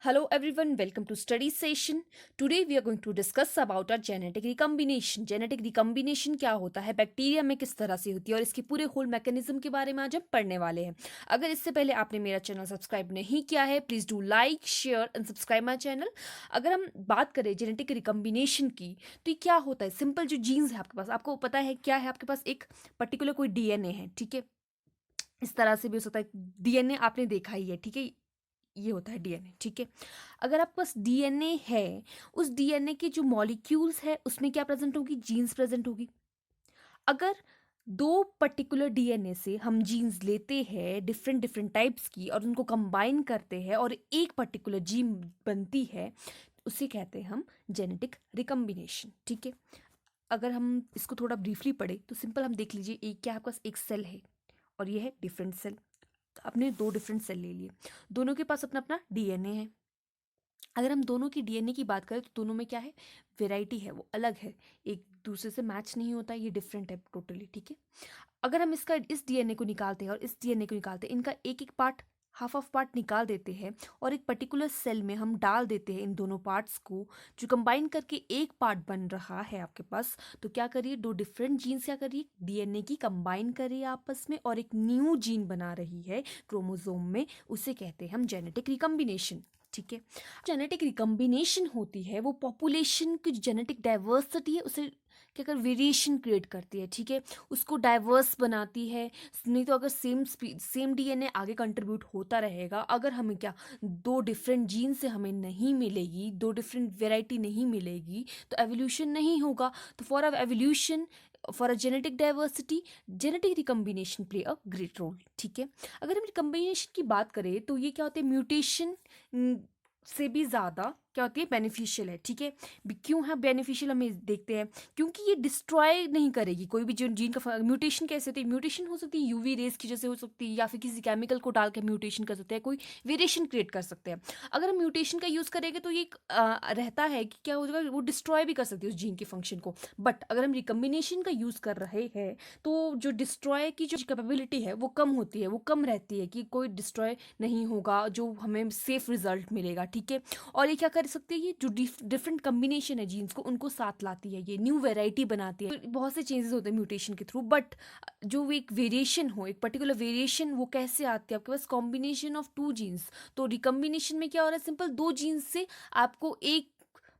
Hello everyone, welcome to study session. Today we are going to discuss about our genetic recombination. Genetic recombination क्या होता है, bacteria में किस तरह से होती है और इसके पूरे होल मैकेनिज्म के बारे में आज हम पढ़ने वाले हैं. अगर इससे पहले आपने मेरा चैनल सब्सक्राइब नहीं किया है, please do like share and subscribe my channel. अगर हम बात करें जेनेटिक रिकम्बिनेशन की, तो ये क्या होता है. सिंपल जो जीन्स है आपके पास, आपको पता है क्या है, आपके पास एक पर्टिकुलर कोई डीएनए है, ठीक है. इस तरह से भी हो सकता है. डीएनए आपने देखा ही है, ठीक है. ये होता है डीएनए, ठीक है. अगर आपके पास डीएनए है, उस डीएनए के जो मॉलिक्यूल्स है उसमें क्या प्रेजेंट होगी, जीन्स प्रेजेंट होगी. अगर दो पर्टिकुलर डीएनए से हम जीन्स लेते हैं डिफरेंट डिफरेंट टाइप्स की और उनको कंबाइन करते हैं और एक पर्टिकुलर जीन बनती है, उसे कहते हैं हम जेनेटिक रिकम्बिनेशन, ठीक है. अगर हम इसको थोड़ा ब्रीफली पढ़े तो सिंपल हम देख लीजिए, एक क्या आपके पास एक सेल है और ये है डिफरेंट सेल. आपने दो डिफरेंट सेल ले लिए, दोनों के पास अपना अपना डीएनए है. अगर हम दोनों की डीएनए की बात करें तो दोनों में क्या है, वेराइटी है, वो अलग है, एक दूसरे से मैच नहीं होता, ये डिफरेंट है टोटली, ठीक है. अगर हम इसका इस डीएनए को निकालते हैं और इस डीएनए को निकालते हैं, इनका एक एक पार्ट, हाफ ऑफ पार्ट निकाल देते हैं और एक पर्टिकुलर सेल में हम डाल देते हैं इन दोनों पार्ट्स को, जो कंबाइन करके एक पार्ट बन रहा है आपके पास. तो क्या करिए, दो डिफरेंट जीन्स क्या करिए, डीएनए की कंबाइन करिए आपस में और एक न्यू जीन बना रही है क्रोमोसोम में, उसे कहते हैं हम जेनेटिक रिकम्बिनेशन, ठीक है. जेनेटिक रिकम्बिनेशन होती है वो पॉपुलेशन की जेनेटिक डाइवर्सिटी है उसे क्या कर वेरिएशन क्रिएट करती है, ठीक है. उसको डाइवर्स बनाती है. नहीं तो अगर सेम डीएनए आगे कंट्रीब्यूट होता रहेगा, अगर हमें क्या दो डिफरेंट जीन से हमें नहीं मिलेगी, दो डिफरेंट वेराइटी नहीं मिलेगी, तो एवोल्यूशन नहीं होगा. तो for a evolution, for a genetic diversity, genetic recombination play a great role, ठीक है. अगर हम रिकम्बिनेशन की बात करें तो ये क्या होता है, म्यूटेशन से भी ज़्यादा क्या होती है, बेनिफिशियल है, ठीक है. क्यों है बेनिफिशियल, हमें देखते हैं. क्योंकि ये डिस्ट्रॉय नहीं करेगी कोई भी जो जीन का. म्यूटेशन कैसे होती है, म्यूटेशन हो सकती है यूवी रेस की जैसे हो सकती है, या फिर किसी केमिकल को डाल के म्यूटेशन कर सकते हैं, कोई वेरिएशन क्रिएट कर सकते हैं. अगर हम म्यूटेशन का यूज़ करेंगे तो ये रहता है कि क्या हो जाएगा, वो डिस्ट्रॉय भी कर सकती है उस जीन के फंक्शन को. बट अगर हम रिकम्बिनेशन का यूज़ कर रहे हैं तो जो डिस्ट्रॉय की जो कैपेबिलिटी है वो कम होती है, वो कम रहती है, कि कोई डिस्ट्रॉय नहीं होगा, जो हमें सेफ रिजल्ट मिलेगा, ठीक है. और ये क्या कर सकते हैं, ये जो डिफरेंट कम्बिनेशन है जीन्स को उनको साथ लाती है, ये न्यू वेराइटी बनाती है. तो बहुत से चेंजेस होते हैं म्यूटेशन के थ्रू. बट जो एक वेरिएशन हो, एक पर्टिकुलर वेरिएशन, वो कैसे आती है, आपके पास कॉम्बिनेशन ऑफ टू जीन्स. तो रिकम्बिनेशन में क्या हो रहा है, सिंपल दो जीन्स से आपको एक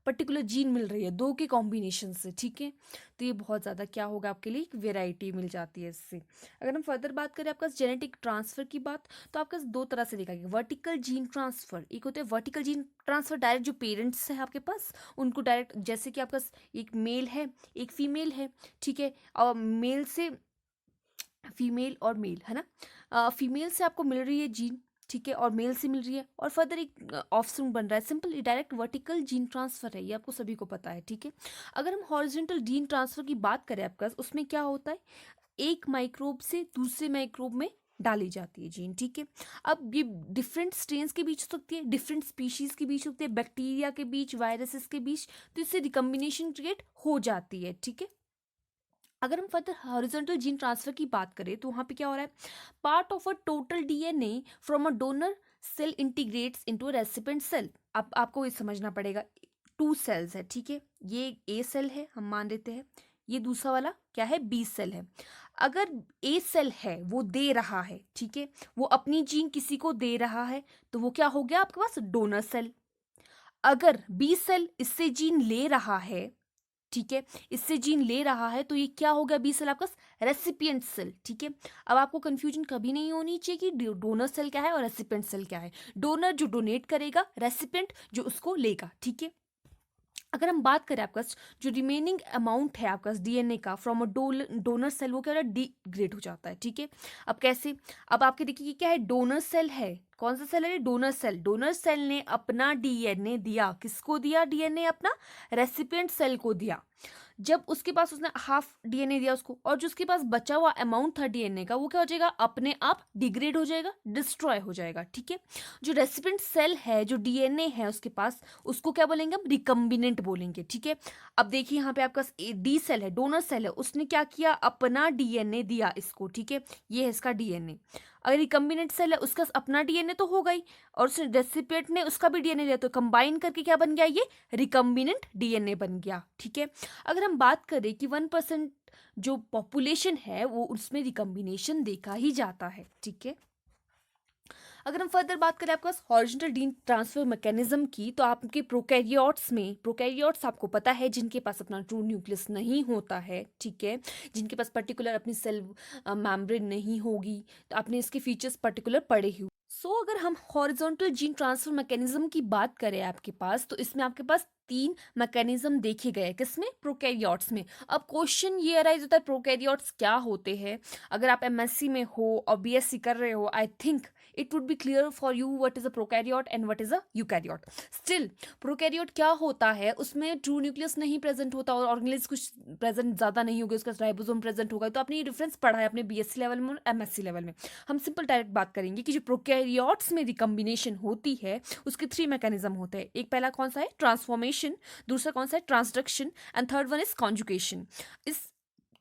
पर्टिकुलर जीन मिल रही है, दो के कॉम्बिनेशन से, ठीक है. तो ये बहुत ज़्यादा क्या होगा, आपके लिए एक वेराइटी मिल जाती है इससे. अगर हम फर्दर बात करें आपका जेनेटिक ट्रांसफ़र की बात, तो आपका दो तरह से देखा गया, वर्टिकल जीन ट्रांसफ़र. एक होता है वर्टिकल जीन ट्रांसफ़र, डायरेक्ट जो पेरेंट्स है आपके पास उनको डायरेक्ट, जैसे कि आपका एक मेल है एक फीमेल है, ठीक है. और मेल से फीमेल और मेल है ना, फीमेल से आपको मिल रही है जीन, ठीक है, और मेल से मिल रही है और फर्दर एक ऑफस्प्रिंग बन रहा है. Simple direct vertical gene transfer है, ये आपको सभी को पता है, ठीक है. अगर हम हॉरिजॉन्टल जीन ट्रांसफर की बात करें आपका, उसमें क्या होता है, एक माइक्रोब से दूसरे माइक्रोब में डाली जाती है जीन, ठीक है. अब ये डिफरेंट स्ट्रेन्स के बीच हो सकती है, डिफरेंट स्पीशीज के बीच होती है, बैक्टीरिया के बीच, वायरसेस के बीच, तो इससे रिकम्बिनेशन क्रिएट हो जाती है, ठीक है. अगर हम फर्दर हॉरिजॉन्टल जीन ट्रांसफर की बात करें तो वहाँ पे क्या हो रहा है, part of a total DNA from a donor cell integrates into a recipient cell. अब आपको ये समझना पड़ेगा, टू सेल्स है, ठीक है. ये ए सेल है, हम मान लेते हैं, ये दूसरा वाला क्या है, बी सेल है. अगर ए सेल है वो दे रहा है, ठीक है, वो अपनी जीन किसी को दे रहा है, तो वो क्या हो गया आपके पास, डोनर सेल. अगर बी सेल इससे जीन ले रहा है, ठीक है, इससे जीन ले रहा है, तो ये क्या हो गया, बी सेल आपका रेसिपिएंट सेल, ठीक है. अब आपको कंफ्यूजन कभी नहीं होनी चाहिए कि डोनर सेल क्या है और रेसिपिएंट सेल क्या है. डोनर जो डोनेट करेगा, रेसिपिएंट जो उसको लेगा, ठीक है. अगर हम बात करें आपका जो रिमेनिंग अमाउंट है आपका डीएनए का फ्रॉम अ डोनर सेल, वो क्या होता है, डिग्रेड हो जाता है, ठीक है. अब कैसे, अब आपके देखिए क्या है, डोनर सेल है, कौन सा सेल है, डोनर सेल. डोनर सेल ने अपना डीएनए दिया, किसको दिया डीएनए, अपना रेसिपिएंट सेल को दिया. जब उसके पास उसने हाफ डीएनए दिया उसको, और जो उसके पास बचा हुआ अमाउंट था डीएनए का, वो क्या हो जाएगा, अपने आप डिग्रेड हो जाएगा, डिस्ट्रॉय हो जाएगा, ठीक है. जो रेसिपिएंट सेल है, जो डीएनए है उसके पास, उसको क्या बोलेंगे हम, रिकम्बिनेंट बोलेंगे, ठीक है. अब देखिए यहाँ पे आपका डी सेल है, डोनर सेल है, उसने क्या किया, अपना डीएनए दिया इसको, ठीक है, ये है इसका डीएनए. अगर रिकम्बिनेंट सेल है उसका अपना डीएनए तो होगा ही, और उस रेसिपिएंट ने उसका भी डीएनए लिया, तो कंबाइन करके क्या बन गया, ये रिकम्बिनेंट डीएनए बन गया। ठीक है, अगर हम बात करें कि 1% जो पॉपुलेशन है वो उसमें रिकम्बिनेशन देखा ही जाता है। ठीक है, अगर हम फर्दर बात करें आपके पास हॉरिजॉन्टल जीन ट्रांसफर मैकेनिज्म की, तो आपके प्रोकैरियोट्स में, प्रोकैरियोट्स आपको पता है जिनके पास अपना ट्रू न्यूक्लियस नहीं होता है, ठीक है, जिनके पास पर्टिकुलर अपनी सेल मेम्ब्रेन नहीं होगी, तो आपने इसके फीचर्स पर्टिकुलर पढ़े ही। सो अगर हम हॉरिजॉन्टल जीन ट्रांसफर मैकेनिज्म की बात करें आपके पास, तो इसमें आपके पास 3 मैकेनिज्म देखे गए, किसमें, प्रोकैरियोट्स में। अब क्वेश्चन ये अराइज होता है प्रोकैरियोट्स क्या होते हैं। अगर आप एमएससी में हो और बीएससी कर रहे हो, I think it would be clear for you what is a prokaryote and what is a eukaryote. Still, prokaryote क्या होता है, उसमें ट्रू न्यूक्लियस नहीं प्रेजेंट होता और ऑर्गेनेल्स कुछ प्रेजेंट ज़्यादा नहीं होगा, उसका राइबोसोम प्रेजेंट होगा। तो आपने ये डिफरेंस पढ़ा है अपने बीएससी लेवल में और एमएससी लेवल में। हम सिंपल डायरेक्ट बात करेंगे कि जो प्रोकैरियोट्स में रिकम्बिनेशन होती है उसके 3 मैकेनिज्म होते हैं। एक पहला कौन सा है, ट्रांसफॉर्मेशन, दूसरा कौन सा है, transduction, and third one is conjugation. इस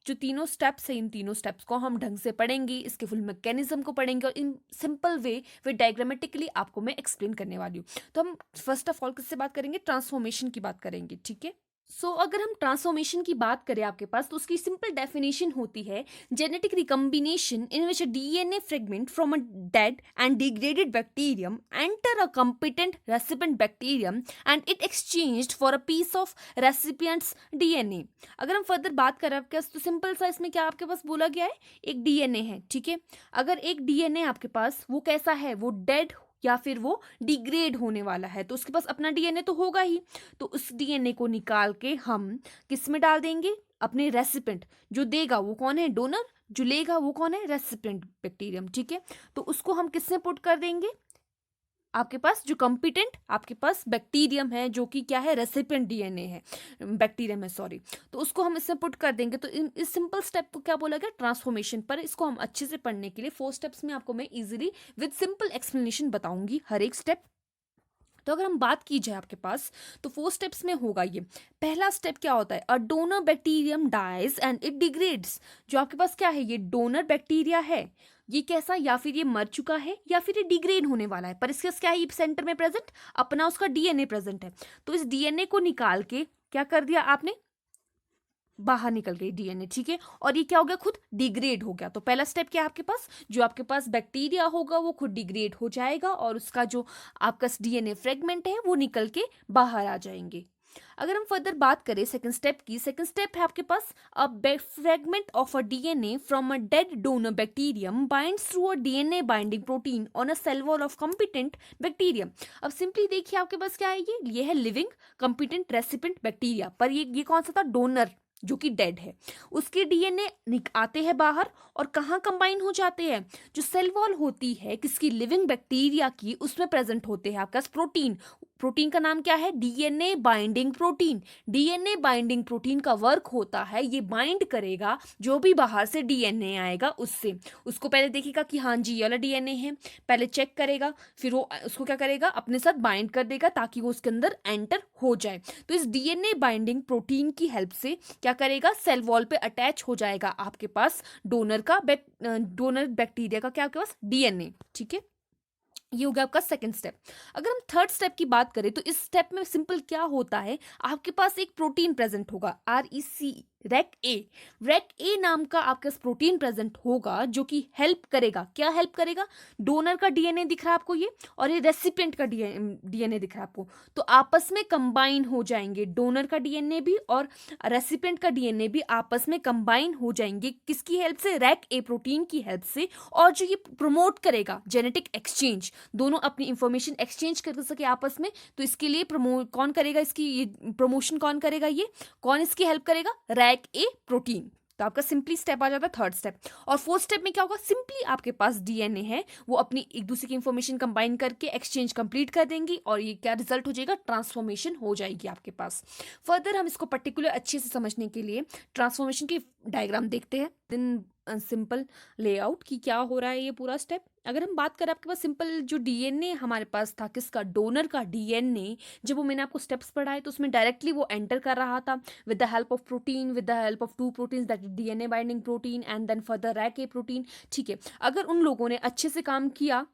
जो तीनों स्टेप्स हैं, इन तीनों स्टेप्स को हम ढंग से पढ़ेंगे, इसके फुल मैकेनिज्म को पढ़ेंगे और in simple way with diagrammatically आपको मैं एक्सप्लेन करने वाली हूँ। तो हम फर्स्ट ऑफ ऑल किससे बात करेंगे, ट्रांसफॉर्मेशन की बात करेंगे। ठीक है, सो अगर हम ट्रांसफॉर्मेशन की बात करें आपके पास, तो उसकी सिंपल डेफिनेशन होती है genetic recombination in which a DNA fragment from a dead and degraded bacterium enter a competent recipient bacterium and it exchanged for a piece of recipient's DNA। अगर हम फर्दर बात करें आपके पास, तो सिंपल सा इसमें क्या आपके पास बोला गया है, एक डीएनए है। ठीक है, अगर एक डीएनए आपके पास वो कैसा है, वो डेड या फिर वो डिग्रेड होने वाला है, तो उसके पास अपना डीएनए तो होगा ही। तो उस डीएनए को निकाल के हम किस में डाल देंगे, अपने रेसिपिएंट, जो देगा वो कौन है, डोनर, जो लेगा वो कौन है, रेसिपिएंट बैक्टीरियम। ठीक है, तो उसको हम किस में पुट कर देंगे, आपके पास जो कॉम्पिटेंट आपके पास बैक्टीरियम है, जो कि क्या है, रेसिपिएंट डीएनए है, बैक्टीरियम है सॉरी, तो उसको हम इसमें पुट कर देंगे। तो इस सिंपल स्टेप को क्या बोला गया, ट्रांसफॉर्मेशन। पर इसको हम अच्छे से पढ़ने के लिए 4 स्टेप्स में आपको मैं इजीली विद सिंपल एक्सप्लेनेशन बताऊंगी हर एक स्टेप। तो अगर हम बात की जाए आपके पास, तो 4 स्टेप्स में होगा ये। पहला स्टेप क्या होता है, a donor bacterium dies and it degrades. जो आपके पास क्या है, ये डोनर बैक्टीरिया है, ये कैसा, या फिर ये मर चुका है या फिर ये डिग्रेड होने वाला है, पर इसके क्या है, सेंटर में प्रेजेंट अपना उसका डीएनए प्रेजेंट है। तो इस डीएनए को निकाल के क्या कर दिया आपने, बाहर निकल गई डीएनए। ठीक है, और ये क्या हो गया, खुद डिग्रेड हो गया। तो पहला स्टेप क्या है आपके पास, जो आपके पास बैक्टीरिया होगा वो खुद डिग्रेड हो जाएगा और उसका जो आपका डीएनए फ्रेगमेंट है वो निकल के बाहर आ जाएंगे। अगर हम फर्दर बात करें सेकंड स्टेप की, सेकंड स्टेप है आपके पास a fragment of a DNA from a dead donor bacterium binds through a DNA binding protein on a cell wall of competent bacterium. अब सिंपली देखिए आपके पास क्या है, ये है लिविंग कॉम्पिटेंट रेसिपिएंट बैक्टीरिया, पर ये कौन सा था, डोनर जो कि डेड है। उसके डीएनए आते हैं बाहर और कहाँ कंबाइन हो जाते हैं, जो सेल वॉल होती है किसकी, लिविंग बैक्टीरिया की, उसमें प्रेजेंट होते हैं आपका प्रोटीन। प्रोटीन का नाम क्या है, DNA binding protein. DNA binding protein का वर्क होता है, ये बाइंड करेगा जो भी बाहर से डीएनए आएगा उससे। उसको पहले देखेगा कि हाँ जी ये वाला डीएनए है, पहले चेक करेगा, फिर वो उसको क्या करेगा, अपने साथ बाइंड कर देगा ताकि वो उसके अंदर एंटर हो जाए। तो इस डीएनए बाइंडिंग प्रोटीन की हेल्प से क्या करेगा, सेल वॉल पे अटैच हो जाएगा आपके पास डोनर बैक्टीरिया का क्या आपके पास डीएनए। ठीक है, ये हो गया आपका सेकंड स्टेप। अगर हम थर्ड स्टेप की बात करें, तो इस स्टेप में सिंपल क्या होता है, आपके पास एक प्रोटीन प्रेजेंट होगा, रैक ए नाम का आपके पास प्रोटीन प्रेजेंट होगा, जो कि हेल्प करेगा, क्या हेल्प करेगा, डोनर का डीएनए दिख रहा है आपको ये, और ये रेसिपिएंट का डीएनए दिख रहा है आपको, तो आपस में कंबाइन हो जाएंगे, डोनर का डीएनए भी और रेसिपिएंट का डीएनए भी आपस में कंबाइन हो जाएंगे, किसकी हेल्प से, रैक ए प्रोटीन की हेल्प से। और जो ये प्रमोट करेगा जेनेटिक एक्सचेंज, दोनों अपनी इंफॉर्मेशन एक्सचेंज कर सके आपस में, तो इसके लिए कौन करेगा, इसकी ये प्रमोशन कौन करेगा, ये कौन इसकी हेल्प करेगा, रैक ए प्रोटीन। तो आपका सिंपली स्टेप आ जाता है थर्ड स्टेप। और फोर्थ स्टेप में क्या होगा, सिंपली आपके पास डीएनए है, वो अपनी एक दूसरे की इंफॉर्मेशन कंबाइन करके एक्सचेंज कंप्लीट कर देंगी और ये क्या रिजल्ट हो जाएगा, ट्रांसफॉर्मेशन हो जाएगी आपके पास। फर्दर हम इसको पर्टिकुलर अच्छे से समझने के लिए ट्रांसफॉर्मेशन की डायग्राम देखते हैं, देन सिंपल लेआउट की क्या हो रहा है ये पूरा स्टेप, अगर हम बात करें आपके पास सिंपल जो डीएनए हमारे पास था किसका, डोनर का डीएनए, जब वो मैंने आपको स्टेप्स पढ़ाए तो उसमें डायरेक्टली वो एंटर कर रहा था with the help of protein, with the help of two proteins that DNA binding protein and then further RecA protein. ठीक है, अगर उन लोगों ने अच्छे से काम किया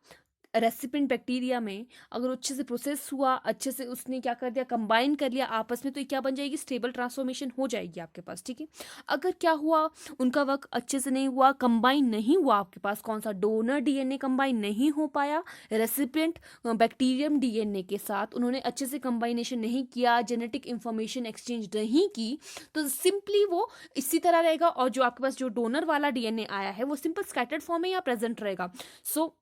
रेसिपिएंट बैक्टीरिया में, अगर अच्छे से प्रोसेस हुआ, अच्छे से उसने क्या कर दिया, कंबाइन कर लिया आपस में, तो ये क्या बन जाएगी, स्टेबल ट्रांसफॉर्मेशन हो जाएगी आपके पास। ठीक है, अगर क्या हुआ, उनका वर्क अच्छे से नहीं हुआ, कंबाइन नहीं हुआ, आपके पास कौन सा, डोनर डीएनए कंबाइन नहीं हो पाया रेसिपिएंट बैक्टीरियम डीएनए के साथ, उन्होंने अच्छे से कंबाइनेशन नहीं किया, जेनेटिक इंफॉर्मेशन एक्सचेंज नहीं की, तो सिंपली वो इसी तरह रहेगा। और जो आपके पास जो डोनर वाला डीएनए आया है वो सिंपल स्कैटर्ड फॉर्म में या प्रेजेंट रहेगा। सो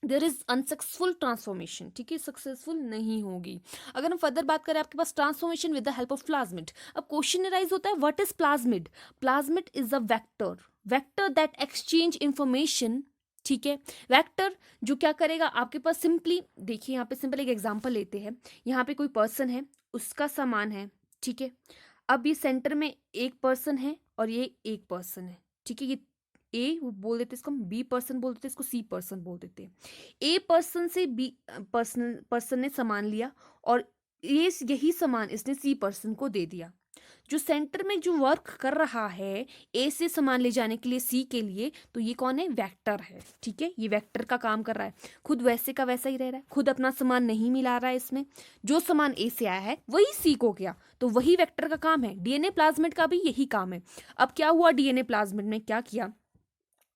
देर इज अनसक्सेसफुल ट्रांसफॉर्मेशन। ठीक है, सक्सेसफुल नहीं होगी। अगर हम फर्दर बात करें आपके पास transformation with the help of plasmid, अब क्वेश्चन राइज होता है what is plasmid. Plasmid is a vector, vector that exchange information. ठीक है, वेक्टर जो क्या करेगा आपके पास, सिंपली देखिए यहाँ पे सिंपल एक एग्जांपल लेते हैं। यहाँ पे कोई पर्सन है, उसका सामान है। ठीक है, अब ये सेंटर में एक पर्सन है और ये एक पर्सन है। ठीक है, ये ए बोल देते इसको, हम बी पर्सन बोल देते, इसको सी पर्सन बोल देते हैं। ए पर्सन से बी पर्सन ने सामान लिया और ये यही सामान इसने सी पर्सन को दे दिया। जो सेंटर में जो वर्क कर रहा है ए से सामान ले जाने के लिए सी के लिए, तो ये कौन है, वेक्टर है। ठीक है, ये वेक्टर का काम कर रहा है, खुद वैसे का वैसा ही रह रहा है, खुद अपना सामान नहीं मिला रहा है इसमें, जो सामान ए से आया है वही सी को गया, तो वही वेक्टर का काम है। डीएनए प्लाज्मिड का भी यही काम है। अब क्या हुआ, डीएनए प्लाज्मिड में क्या किया,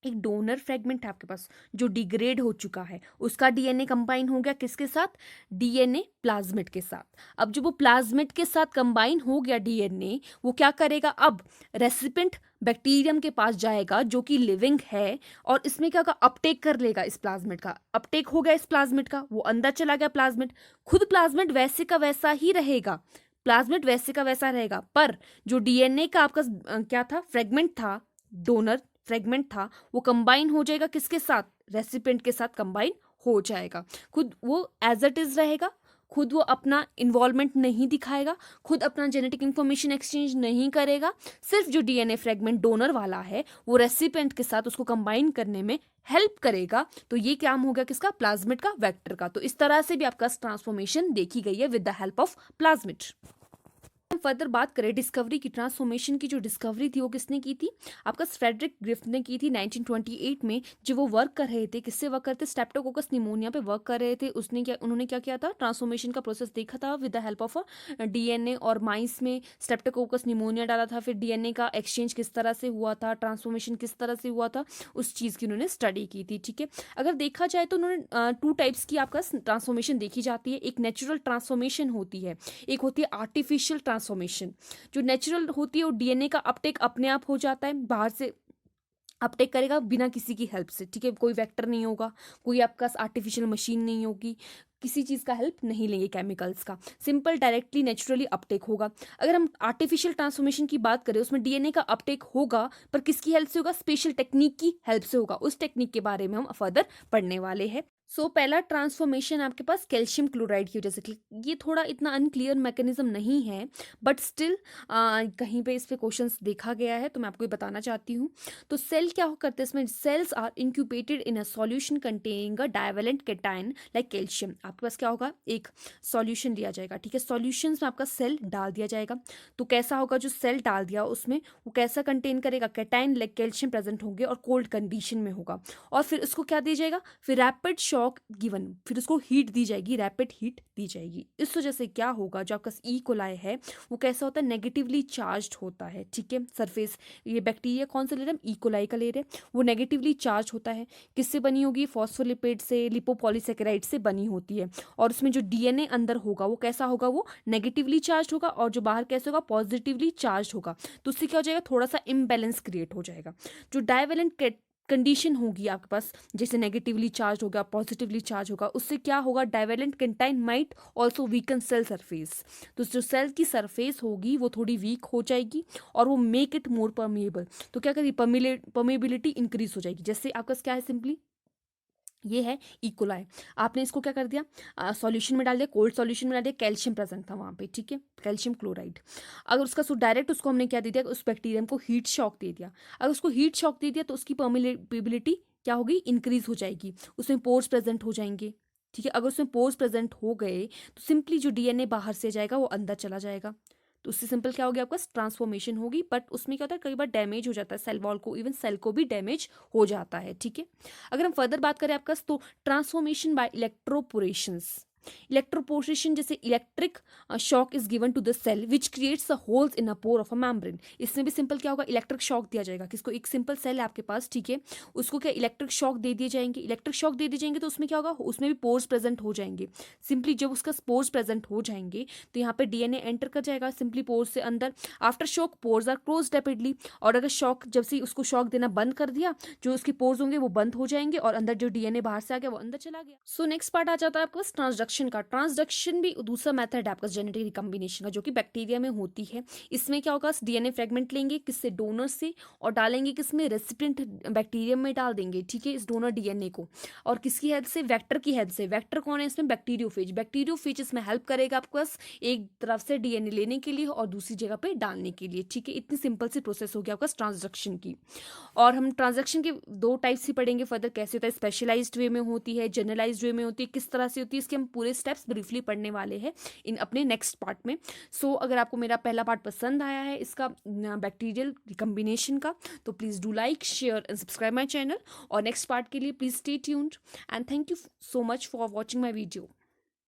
एक डोनर फ्रेगमेंट है आपके पास जो डिग्रेड हो चुका है, उसका डीएनए कंबाइन हो गया किसके साथ, डीएनए प्लाज्मिड के साथ। अब जब वो प्लाज्मिड के साथ कंबाइन हो गया डीएनए, वो क्या करेगा, अब रेसिपिएंट बैक्टीरियम के पास जाएगा जो कि लिविंग है, और इसमें क्या होगा, अपटेक कर लेगा इस प्लाज्मिड का। अपटेक हो गया इस प्लाज्मिड का, वो अंदर चला गया प्लाज्मिड, खुद प्लाज्मिड वैसे का वैसा ही रहेगा, प्लाज्मिड वैसे का वैसा रहेगा, पर जो डीएनए का आपका क्या था, फ्रेगमेंट था, डोनर फ्रेगमेंट था, वो कंबाइन हो जाएगा किसके साथ, रेसिपिएंट के साथ कंबाइन हो जाएगा। खुद वो एज इट इज रहेगा, खुद वो अपना इन्वॉल्वमेंट नहीं दिखाएगा, खुद अपना जेनेटिक इंफॉर्मेशन एक्सचेंज नहीं करेगा, सिर्फ जो डीएनए फ्रेगमेंट डोनर वाला है वो रेसिपिएंट के साथ उसको कंबाइन करने में हेल्प करेगा। तो ये काम हो गया किसका, प्लाज्मिड का, वेक्टर का। तो इस तरह से भी आपका ट्रांसफॉर्मेशन देखी गई है with the help of plasmid. हम फर्दर बात करें डिस्कवरी की, ट्रांसफॉर्मेशन की जो डिस्कवरी थी वो किसने की थी, आपका फ्रेडरिक ग्रिफ्ट ने की थी 1928 में। जब वो वर्क कर रहे थे, किससे वर्क करते, स्ट्रेप्टोकोकस निमोनिया पे वर्क कर रहे थे। उन्होंने क्या किया था, ट्रांसफॉर्मेशन का प्रोसेस देखा था with the help of DNA, और माइस में स्ट्रेप्टोकोकस निमोनिया डाला था, फिर डीएनए का एक्सचेंज किस तरह से हुआ था, ट्रांसफॉर्मेशन किस तरह से हुआ था, उस चीज़ की उन्होंने स्टडी की थी। ठीक है, अगर देखा जाए तो उन्होंने टू टाइप्स की आपका ट्रांसफॉर्मेशन देखी जाती है। एक नेचुरल ट्रांसफॉर्मेशन होती है, एक होती है आर्टिफिशियल ट्रांसफॉर्मेशन। जो नेचुरल होती है वो डीएनए का अपटेक अपने आप हो जाता है, बाहर से अपटेक करेगा बिना किसी की हेल्प से। ठीक है, कोई वेक्टर नहीं होगा, कोई आपका आर्टिफिशियल मशीन नहीं होगी, किसी चीज़ का हेल्प नहीं लेंगे केमिकल्स का, सिंपल डायरेक्टली नेचुरली अपटेक होगा। अगर हम आर्टिफिशियल ट्रांसफॉर्मेशन की बात करें, उसमें डीएनए का अपटेक होगा पर किसकी हेल्प से होगा, स्पेशल टेक्निक की हेल्प से होगा। उस टेक्निक के बारे में हम फर्दर पढ़ने वाले हैं। पहला ट्रांसफॉर्मेशन आपके पास कैल्शियम क्लोराइड की वजह से, ये थोड़ा इतना अनक्लियर मैकेनिज्म नहीं है, बट स्टिल कहीं पे इस पे क्वेश्चंस देखा गया है, तो मैं आपको ये बताना चाहती हूँ। तो सेल क्या करते हैं, इसमें cells are incubated in a solution containing a divalent cation like calcium. आपके पास क्या होगा, एक सॉल्यूशन दिया जाएगा। ठीक है, सॉल्यूशंस में आपका सेल डाल दिया जाएगा, तो कैसा होगा, जो सेल डाल दिया उसमें वो कैसा कंटेन करेगा, कैटायन लाइक कैल्शियम प्रेजेंट होंगे और कोल्ड कंडीशन में होगा, और फिर उसको क्या दिया जाएगा, फिर रैपिड शॉक गिवन, फिर उसको हीट दी जाएगी, रैपिड हीट दी जाएगी। इस वजह से क्या होगा, जो आपका ई कोलाई है वो कैसा होता है, नेगेटिवली चार्ज होता है। ठीक है, सरफेस, ये बैक्टीरिया कौन सा ले रहे हैं, ई कोलाई का ले रहे हैं, वो नेगेटिवली चार्ज होता है। किससे बनी होगी, फॉस्फोलिपिड से, लिपोपॉलीसेकेराइड से बनी होती है, और उसमें जो डीएनए अंदर होगा वो कैसा होगा, वो नेगेटिवली चार्ज होगा, और जो बाहर कैसे होगा, पॉजिटिवली चार्ज होगा। तो उससे क्या हो जाएगा, थोड़ा सा इम्बैलेंस क्रिएट हो जाएगा। जो डाइवेलेंट कंडीशन होगी आपके पास, जैसे नेगेटिवली चार्ज होगा, पॉजिटिवली चार्ज होगा, उससे क्या होगा, डाइवेलेंट कंटाइन might also weaken cell surface. तो जो सेल की सरफेस होगी वो थोड़ी वीक हो जाएगी, और वो मेक इट मोर परमिएबल। तो क्या करेगी, परमिएबिलिटी इंक्रीज हो जाएगी। जैसे आपका क्या है, सिंपली ये है इकोलाई, आपने इसको क्या कर दिया, सॉल्यूशन में डाल दिया, कोल्ड सॉल्यूशन में डाल दिया, कैल्शियम प्रेजेंट था वहाँ पे। ठीक है, कैल्शियम क्लोराइड, अगर उसका डायरेक्ट उसको हमने क्या दे दिया, उस बैक्टीरियम को हीट शॉक दे दिया। अगर उसको हीट शॉक दे दिया तो उसकी परमिएबिलिटी क्या होगी, इंक्रीज हो जाएगी, उसमें पोर्स प्रेजेंट हो जाएंगे। ठीक है, अगर उसमें पोर्स प्रेजेंट हो गए तो सिंपली जो डीएनए बाहर से जाएगा वो अंदर चला जाएगा। तो उससे सिंपल क्या हो गया, आपका ट्रांसफॉर्मेशन होगी। बट उसमें क्या होता है, कई बार डैमेज हो जाता है सेल वॉल को, इवन सेल को भी डैमेज हो जाता है। ठीक है, अगर हम फर्दर बात करें आपका, तो ट्रांसफॉर्मेशन बाय इलेक्ट्रोपोरेशंस, इलेक्ट्रोपोरेशन जैसे electric shock is given to the cell which creates a holes in a pore of a membrane. इसमें भी सिंपल क्या होगा, इलेक्ट्रिक शॉक दिया जाएगा किसको, एक सिंपल सेल है आपके पास, ठीक है, उसको क्या इलेक्ट्रिक शॉक दे दिए जाएंगे। इलेक्ट्रिक शॉक दे दिए जाएंगे तो उसमें क्या होगा, उसमें भी पोर्स प्रेजेंट हो जाएंगे। सिंपली जब उसका पोर्स प्रेजेंट हो जाएंगे तो यहाँ पे डीएनए एंटर कर जाएगा सिंपली पोर्स से अंदर। After shock pores are close rapidly, और अगर शॉक जब से उसको शॉक देना बंद कर दिया, जो उसके पोर्स होंगे वो बंद हो जाएंगे और अंदर जो डीएनए बाहर से आ गया वो अंदर चला गया। सो नेक्स्ट पार्ट आ जाता है आपके पास ट्रांसडक्शन का। ट्रांसडक्शन भी दूसरा मेथड है आपका जेनेटिक रिकम्बिनेशन का, जो कि बैक्टीरिया में होती है। इसमें क्या होगा, डीएनए फ्रेगमेंट लेंगे किससे, डोनर से, और डालेंगे किसमें, रेसिपिएंट बैक्टीरियम में डाल देंगे। ठीक है, इस डोनर डीएनए को, और किसकी हेल्प से, वेक्टर की हेल्प से। वेक्टर कौन है इसमें, बैक्टीरियोफेज। बैक्टीरियोफेज इसमें हेल्प करेगा आपको बस एक तरफ से डीएनए लेने के लिए और दूसरी जगह पे डालने के लिए। ठीक है, इतनी सिंपल सी प्रोसेस हो गया आपका ट्रांसडक्शन की। और हम ट्रांजैक्शन के दो टाइप्स ही पढ़ेंगे फर्दर, कैसे होता है, स्पेशलाइज्ड वे में होती है, जनरलाइज्ड वे में होती है, किस तरह से होती है, इसके हम पूरे स्टेप्स ब्रीफली पढ़ने वाले हैं इन अपने नेक्स्ट पार्ट में। सो अगर आपको मेरा पहला पार्ट पसंद आया है इसका बैक्टीरियल रिकम्बिनेशन का, तो please do like, share and subscribe my channel. और नेक्स्ट पार्ट के लिए please stay tuned and thank you so much for watching my video.